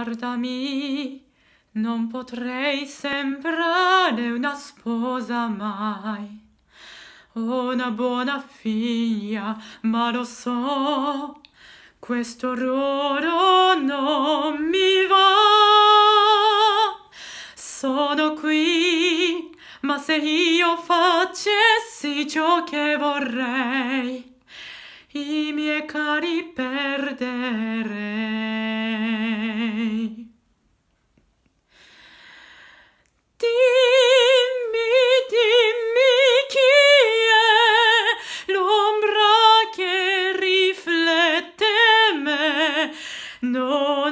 Guardami, non potrei sembrare una sposa mai, una buona figlia, ma lo so, questo ruolo non mi va. Sono qui, ma se io facessi ciò che vorrei, i miei cari perderei. Dimmi chi è l'ombra che riflette me, non